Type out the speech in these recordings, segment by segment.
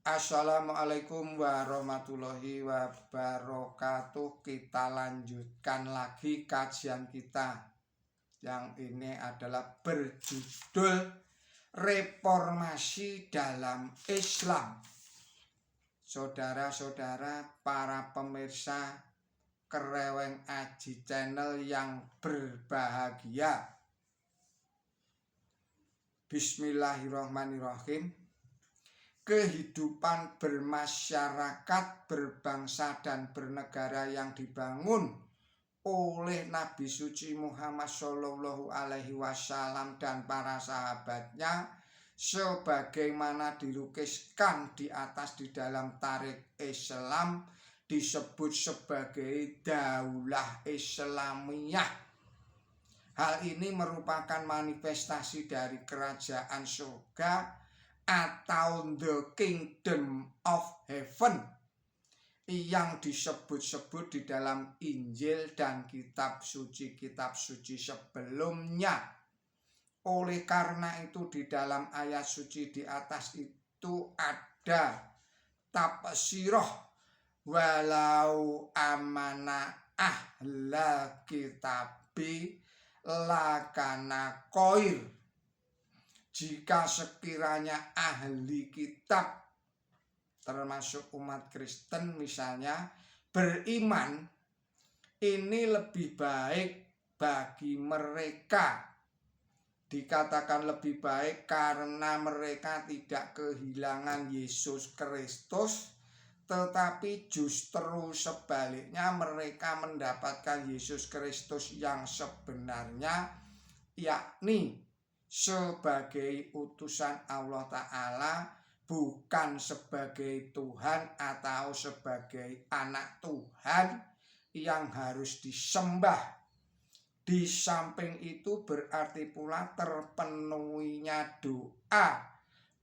Assalamualaikum warahmatullahi wabarakatuh. Kita lanjutkan lagi kajian kita. Yang ini adalah berjudul Reformasi dalam Islam. Saudara-saudara, para pemirsa Kereweng Aji Channel yang berbahagia. Bismillahirrahmanirrahim. Kehidupan bermasyarakat, berbangsa dan bernegara yang dibangun oleh Nabi Suci Muhammad Shallallahu Alaihi Wasallam dan para sahabatnya sebagaimana dilukiskan di atas di dalam Tarikh Islam disebut sebagai Daulah Islamiyah. Hal ini merupakan manifestasi dari kerajaan surga atau the kingdom of heaven yang disebut-sebut di dalam Injil dan kitab suci sebelumnya. Oleh karena itu di dalam ayat suci di atas itu ada tafsirah walau amana ahla kitabi lakana koir. Jika sekiranya ahli kitab termasuk umat Kristen misalnya beriman, ini lebih baik bagi mereka. Dikatakan lebih baik karena mereka tidak kehilangan Yesus Kristus, tetapi justru sebaliknya mereka mendapatkan Yesus Kristus yang sebenarnya, yakni sebagai utusan Allah Ta'ala, bukan sebagai Tuhan atau sebagai anak Tuhan yang harus disembah. Di samping itu berarti pula terpenuhinya doa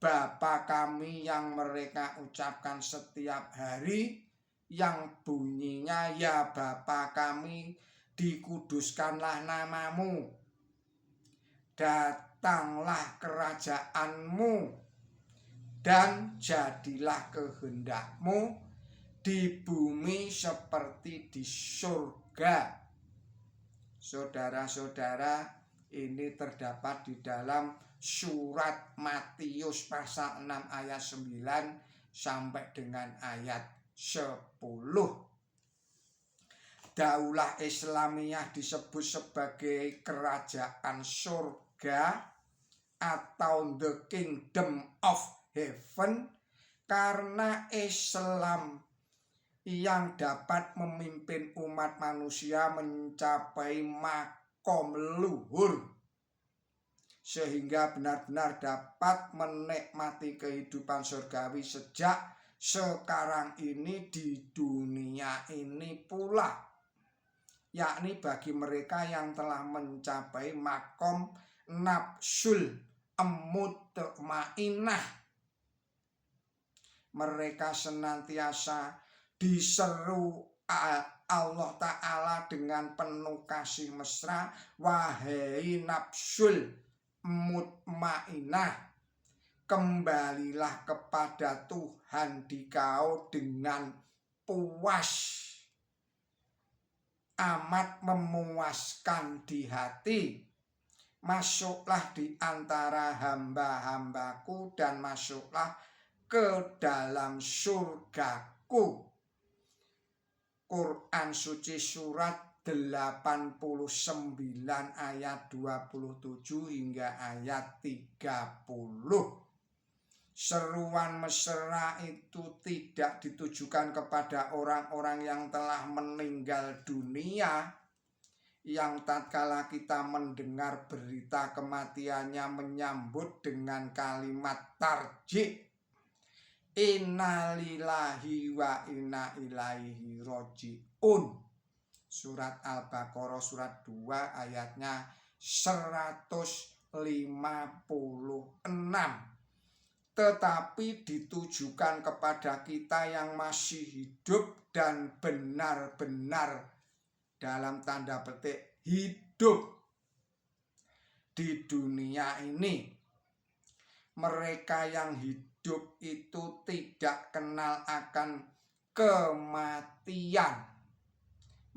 Bapa kami yang mereka ucapkan setiap hari, yang bunyinya, ya Bapa kami, dikuduskanlah namamu, datanglah kerajaanmu, dan jadilah kehendakmu di bumi seperti di surga. Saudara-saudara, ini terdapat di dalam surat Matius pasal 6 ayat 9 sampai dengan ayat 10. Daulah Islamiyah disebut sebagai kerajaan surga atau the kingdom of heaven karena Islam yang dapat memimpin umat manusia mencapai makom luhur sehingga benar-benar dapat menikmati kehidupan surgawi sejak sekarang ini di dunia ini pula, yakni bagi mereka yang telah mencapai makom nafsul mutmainah. Mereka senantiasa diseru Allah Ta'ala dengan penuh kasih mesra, wahai nafsul mutmainah, kembalilah kepada Tuhan dikau dengan puas, amat memuaskan di hati. Masuklah di antara hamba-hambaku dan masuklah ke dalam surgaku. Quran Suci surat 89 ayat 27 hingga ayat 30. Seruan mesra itu tidak ditujukan kepada orang-orang yang telah meninggal dunia, yang tatkala kita mendengar berita kematiannya menyambut dengan kalimat tarjih, innalillahi wa inna ilaihi roji'un. Surat Al-Baqarah surat 2 ayatnya 156. Tetapi ditujukan kepada kita yang masih hidup dan benar-benar dalam tanda petik hidup di dunia ini. Mereka yang hidup hidup itu tidak kenal akan kematian.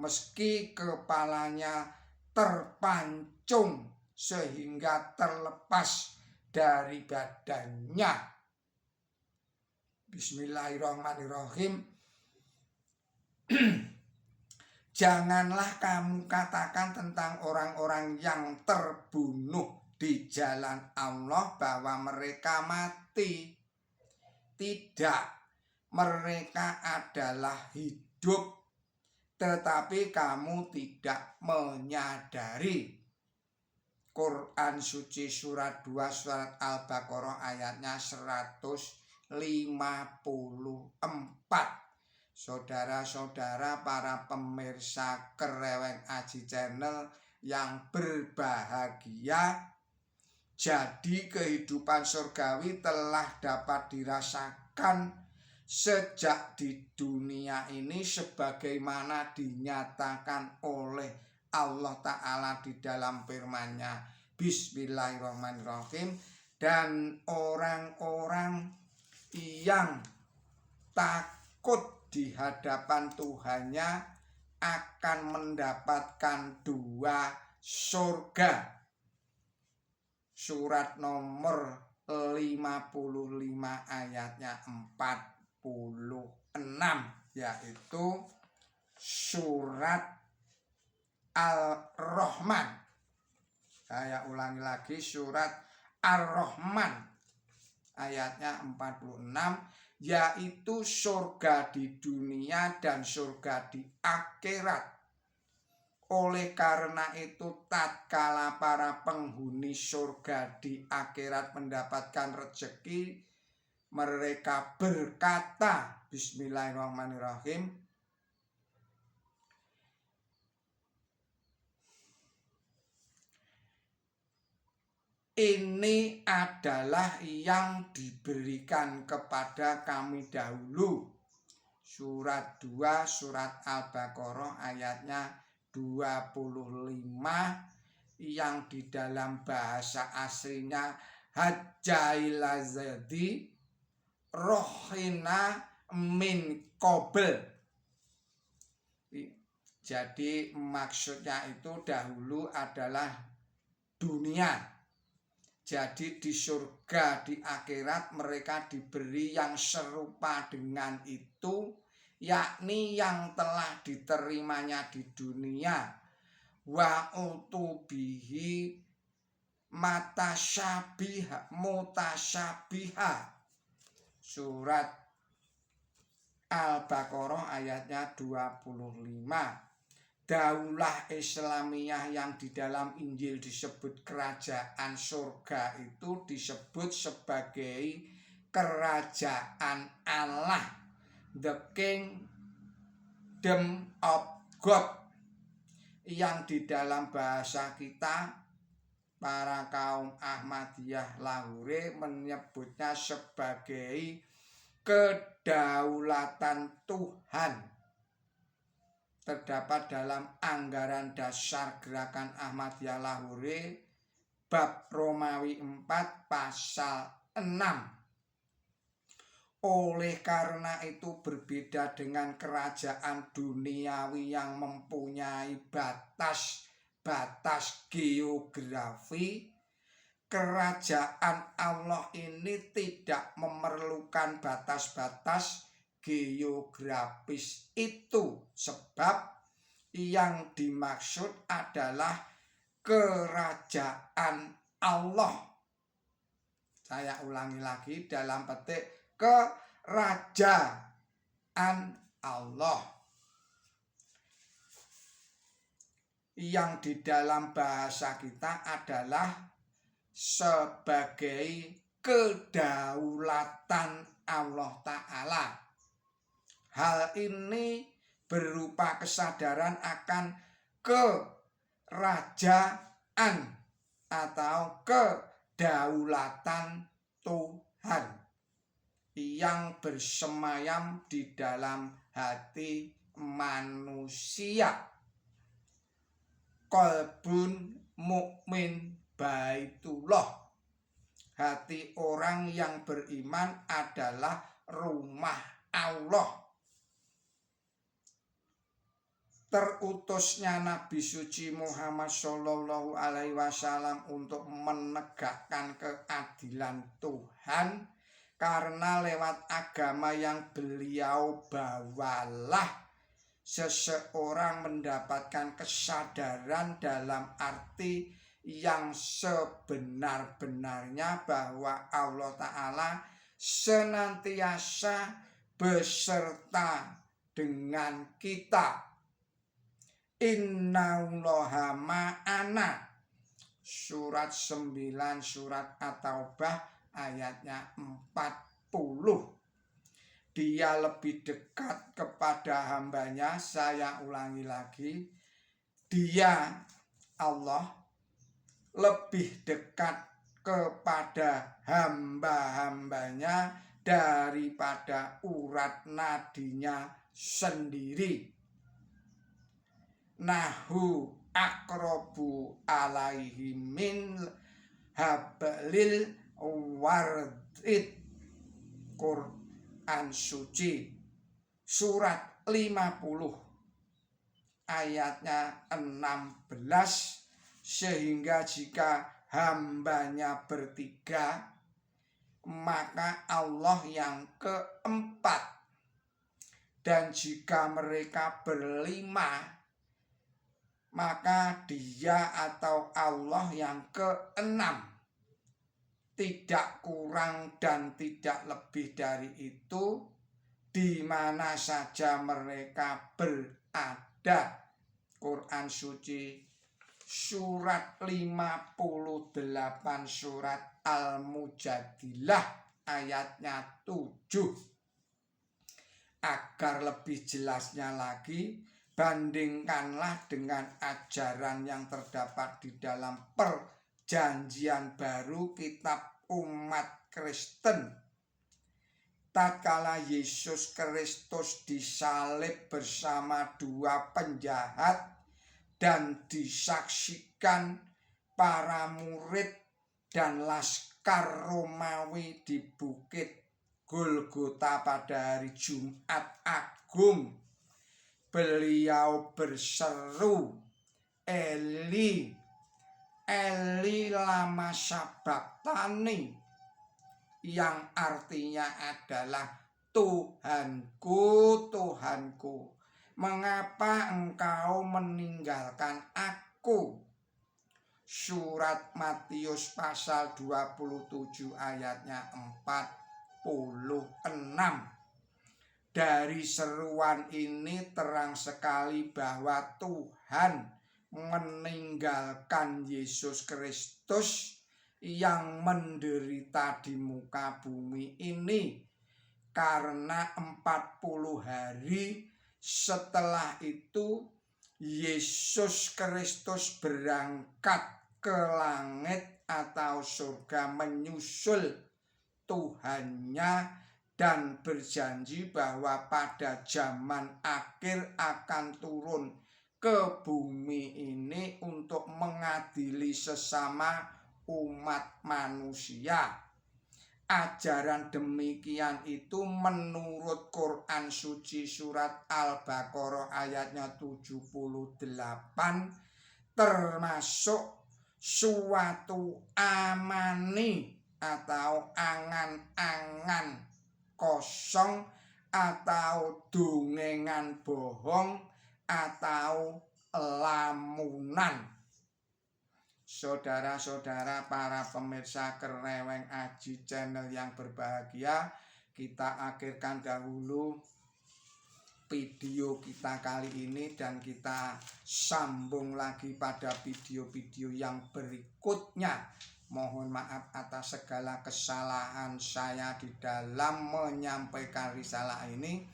Meski kepalanya terpancung sehingga terlepas dari badannya. Bismillahirrahmanirrahim. Janganlah kamu katakan tentang orang-orang yang terbunuh di jalan Allah bahwa mereka mati. Tidak, mereka adalah hidup, tetapi kamu tidak menyadari. Quran suci surat 2 surat Al-Baqarah ayatnya 154. Saudara-saudara para pemirsa Kereweng Aji Channel yang berbahagia, jadi kehidupan surgawi telah dapat dirasakan sejak di dunia ini sebagaimana dinyatakan oleh Allah Ta'ala di dalam firman-Nya. Bismillahirrahmanirrahim. Dan orang-orang yang takut di hadapan Tuhannya akan mendapatkan 2 surga. Surat nomor 55 ayatnya 46, yaitu surat Ar-Rahman. Saya ulangi lagi, surat Ar-Rahman ayatnya 46, yaitu surga di dunia dan surga di akhirat. Oleh karena itu, tatkala para penghuni surga di akhirat mendapatkan rezeki, mereka berkata, Bismillahirrahmanirrahim, ini adalah yang diberikan kepada kami dahulu. Surat 2 surat Al-Baqarah ayatnya 25, yang di dalam bahasa aslinya Hajjailazadi rohina min qabl. Jadi maksudnya itu dahulu adalah dunia. Jadi di surga di akhirat mereka diberi yang serupa dengan itu, yakni yang telah diterimanya di dunia. Wa utubihi mutasyabiha. Surat Al-Baqarah ayatnya 25. Daulah Islamiyah yang di dalam Injil disebut kerajaan surga itu disebut sebagai kerajaan Allah, the kingdom of God, yang di dalam bahasa kita para kaum Ahmadiyah Lahore menyebutnya sebagai kedaulatan Tuhan. Terdapat dalam anggaran dasar Gerakan Ahmadiyah Lahore bab Romawi 4 pasal 6. Oleh karena itu berbeda dengan kerajaan duniawi yang mempunyai batas-batas geografi, kerajaan Allah ini tidak memerlukan batas-batas geografis itu, sebab yang dimaksud adalah kerajaan Allah. Saya ulangi lagi dalam petik, kerajaan Allah, yang di dalam bahasa kita adalah sebagai kedaulatan Allah Ta'ala. Hal ini berupa kesadaran akan kerajaan atau kedaulatan Tuhan yang bersemayam di dalam hati manusia. Qalbun mukmin baitullah. hati orang yang beriman adalah rumah Allah. Terutusnya Nabi suci Muhammad Shallallahu Alaihi Wasallam untuk menegakkan keadilan Tuhan, karena lewat agama yang beliau bawalah seseorang mendapatkan kesadaran dalam arti yang sebenar-benarnya bahwa Allah Ta'ala senantiasa beserta dengan kita. Innallaha ma'ana. Surat 9 surat At-Taubah ayatnya 40. Dia lebih dekat kepada hambanya. Saya ulangi lagi. Dia, Allah, lebih dekat kepada hamba-hambanya daripada urat nadinya sendiri. Nahu akrobu alaihi min hablil warid. Quran suci surat 50 ayatnya 16. Sehingga jika hambanya bertiga, maka Allah yang keempat. Dan jika mereka berlima, maka Dia atau Allah yang keenam. Tidak kurang dan tidak lebih dari itu, di mana saja mereka berada. Quran suci surat 58 surat Al-Mujadilah ayatnya 7. Agar lebih jelasnya lagi, bandingkanlah dengan ajaran yang terdapat di dalam Perjanjian Baru kitab umat Kristen. Tatkala Yesus Kristus disalib bersama dua penjahat dan disaksikan para murid dan laskar Romawi di Bukit Golgota pada hari Jumat Agung, beliau berseru, Eli, Eli lama sabachthani, yang artinya adalah Tuhanku, Tuhanku, mengapa engkau meninggalkan aku? Surat Matius pasal 27 ayatnya 46. Dari seruan ini terang sekali bahwa Tuhan meninggalkan Yesus Kristus yang menderita di muka bumi ini, karena 40 hari setelah itu Yesus Kristus berangkat ke langit atau surga menyusul Tuhannya, dan berjanji bahwa pada zaman akhir akan turun ke bumi ini untuk mengadili sesama umat manusia. Ajaran demikian itu menurut Quran suci surat Al-Baqarah ayatnya 78 termasuk suatu amani atau angan-angan kosong atau dongengan bohong atau lamunan. Saudara-saudara para pemirsa Kereweng Aji channel yang berbahagia, kita akhirkan dahulu video kita kali ini dan kita sambung lagi pada video-video yang berikutnya. Mohon maaf atas segala kesalahan saya di dalam menyampaikan risalah ini.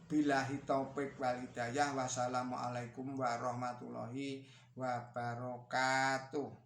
Billahi taufik wal hidayah. Wassalamualaikum warahmatullahi wabarakatuh.